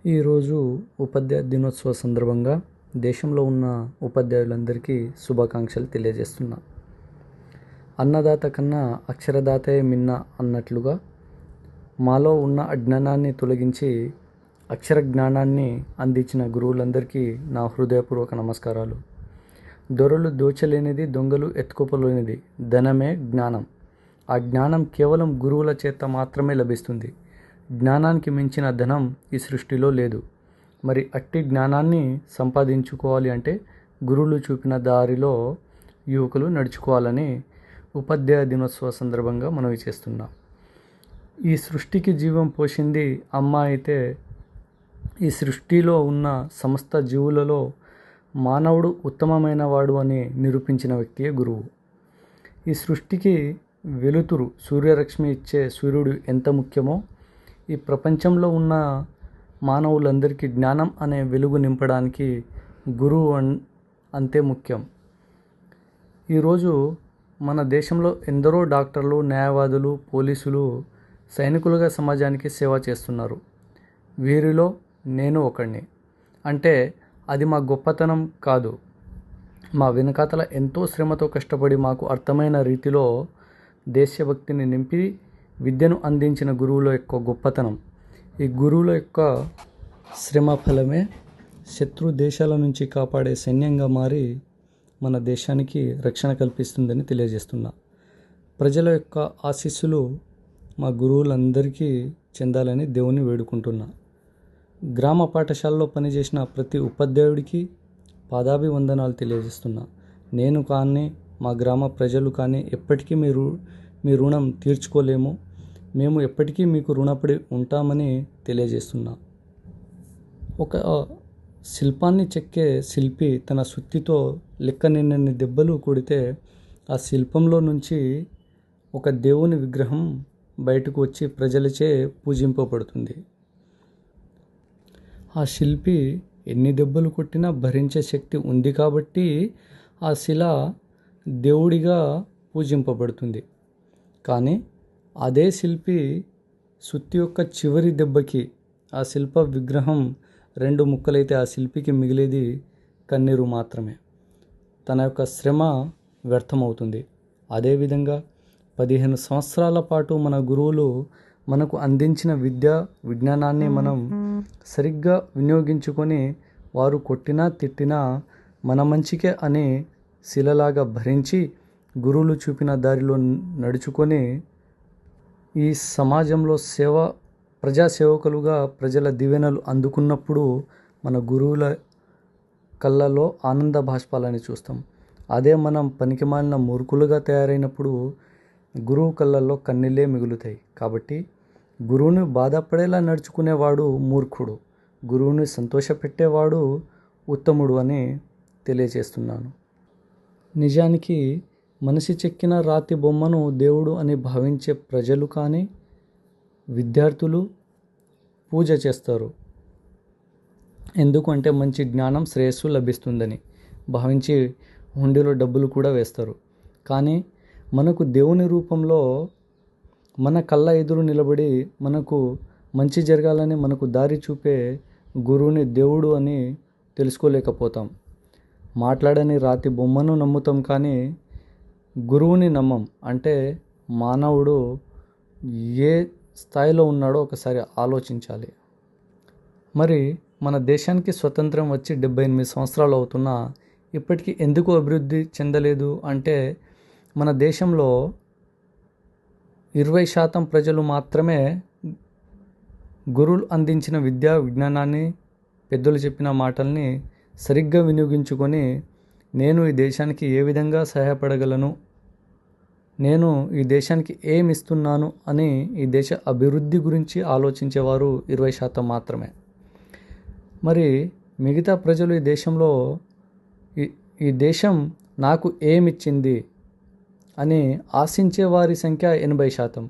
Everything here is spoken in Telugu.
ఈరోజు ఉపాధ్యాయ దినోత్సవ సందర్భంగా దేశంలో ఉన్న ఉపాధ్యాయులందరికీ శుభాకాంక్షలు తెలియజేస్తున్నా. అన్నదాత కన్నా అక్షరదాతే మిన్న అన్నట్లుగా మాలో ఉన్న అజ్ఞానాన్ని తొలగించి అక్షర జ్ఞానాన్ని అందించిన గురువులందరికీ నా హృదయపూర్వక నమస్కారాలు. దొరలు దోచలేనిది, దొంగలు ఎత్తుకోలేనిది ధనమే జ్ఞానం. ఆ జ్ఞానం కేవలం గురువుల చేత మాత్రమే లభిస్తుంది. జ్ఞానానికి మించిన ధనం ఈ సృష్టిలో లేదు. మరి అట్టి జ్ఞానాన్ని సంపాదించుకోవాలి అంటే గురువులు చూపిన దారిలో యువకులు నడుచుకోవాలని ఉపాధ్యాయ దినోత్సవ సందర్భంగా మనవి చేస్తున్నాం. ఈ సృష్టికి జీవం పోసింది అమ్మ అయితే ఈ సృష్టిలో ఉన్న సమస్త జీవులలో మానవుడు ఉత్తమమైన వాడు అని నిరూపించిన వ్యక్తియే గురువు. ఈ సృష్టికి వెలుతురు, సూర్యరశ్మి ఇచ్చే సూర్యుడు ఎంత ముఖ్యమో ఈ ప్రపంచంలో ఉన్న మానవులందరికీ జ్ఞానం అనే వెలుగు నింపడానికి గురువు అంతే ముఖ్యం. ఈరోజు మన దేశంలో ఎందరో డాక్టర్లు, న్యాయవాదులు, పోలీసులు, సైనికులుగా సమాజానికి సేవ చేస్తున్నారు. వీరిలో నేను ఒకడిని. అంటే అది మా గొప్పతనం కాదు. మా వెనుకాతల ఎంతో శ్రమతో కష్టపడి మాకు అర్థమైన రీతిలో దేశభక్తిని నింపి విద్యను అందించిన గురువుల యొక్క గొప్పతనం. ఈ గురువుల యొక్క శ్రమ ఫలమే శత్రు దేశాల నుంచి కాపాడే సైన్యంగా మారి మన దేశానికి రక్షణ కల్పిస్తుందని తెలియజేస్తున్నా. ప్రజల యొక్క ఆశీస్సులు మా గురువులందరికీ చెందాలని దేవుని వేడుకుంటున్నా. గ్రామ పాఠశాలలో పనిచేసిన ప్రతి ఉపాధ్యాయుడికి పాదాభివందనాలు తెలియజేస్తున్నా. నేను కానీ మా గ్రామ ప్రజలు కానీ ఎప్పటికీ మీ రుణం తీర్చుకోలేము. మేము ఎప్పటికీ మీకు రుణపడి ఉంటామని తెలియజేస్తున్నా. ఒక శిల్పాన్ని చెక్కే శిల్పి తన సుత్తితో లెక్కనిన్నన్ని దెబ్బలు కొడితే ఆ శిల్పంలో నుంచి ఒక దేవుని విగ్రహం బయటకు వచ్చి ప్రజలచే పూజింపబడుతుంది. ఆ శిల్పి ఎన్ని దెబ్బలు కొట్టినా భరించే శక్తి ఉంది కాబట్టి ఆ శిల దేవుడిగా పూజింపబడుతుంది. కానీ అదే శిల్పి సుత్తి యొక్క చివరి దెబ్బకి ఆ శిల్ప విగ్రహం 2 ముక్కలైతే ఆ శిల్పికి మిగిలేది కన్నీరు మాత్రమే. తన యొక్క శ్రమ వ్యర్థమవుతుంది. అదేవిధంగా 15 సంవత్సరాల పాటు మన గురువులు మనకు అందించిన విజ్ఞానాన్ని మనం సరిగ్గా వినియోగించుకొని వారు కొట్టినా తిట్టినా మన మంచికే అని శిలలాగా భరించి గురువులు చూపిన దారిలో నడుచుకొని ఈ సమాజంలో ప్రజాసేవకులుగా ప్రజల దీవెనలు అందుకున్నప్పుడు మన గురువుల కళ్ళలో ఆనంద బాష్పాలని చూస్తాం. అదే మనం పనికిమాలిన మూర్ఖులుగా తయారైనప్పుడు గురువు కళ్ళల్లో కన్నీళ్ళే మిగులుతాయి. కాబట్టి గురువుని బాధపడేలా నడుచుకునేవాడు మూర్ఖుడు, గురువుని సంతోషపెట్టేవాడు ఉత్తముడు అని తెలియజేస్తున్నాను. నిజానికి మనిషి చెక్కిన రాతి బొమ్మను దేవుడు అని భావించే ప్రజలు కానీ విద్యార్థులు పూజ చేస్తారు. ఎందుకంటే మంచి జ్ఞానం, శ్రేయస్సు లభిస్తుందని భావించి హుండీలో డబ్బులు కూడా వేస్తారు. కానీ మనకు దేవుని రూపంలో మన కళ్ళ ఎదురు నిలబడి మనకు మంచి జరగాలని మనకు దారి చూపే గురువుని దేవుడు అని తెలుసుకోలేకపోతాం. మాట్లాడని రాతి బొమ్మను నమ్ముతాం కానీ గురువుని నమ్మం. అంటే మానవుడు ఏ స్థాయిలో ఉన్నాడో ఒకసారి ఆలోచించాలి. మరి మన దేశానికి స్వతంత్రం వచ్చి 78 సంవత్సరాలు అవుతున్నా ఇప్పటికీ ఎందుకు అభివృద్ధి చెందలేదు అంటే మన దేశంలో 20% ప్రజలు మాత్రమే గురువులు అందించిన విజ్ఞానాన్ని, పెద్దలు చెప్పిన మాటల్ని సరిగ్గా వినియోగించుకొని నేను ఈ దేశానికి ఏ విధంగా సహాయపడగలను, నేను ఈ దేశానికి ఏమి ఇస్తున్నాను అని ఈ దేశ అభివృద్ధి గురించి ఆలోచించేవారు 20% మాత్రమే. మరి మిగతా ప్రజలు ఈ దేశంలో ఈ దేశం నాకు ఏమిచ్చింది అని ఆశించే వారి సంఖ్య 80%.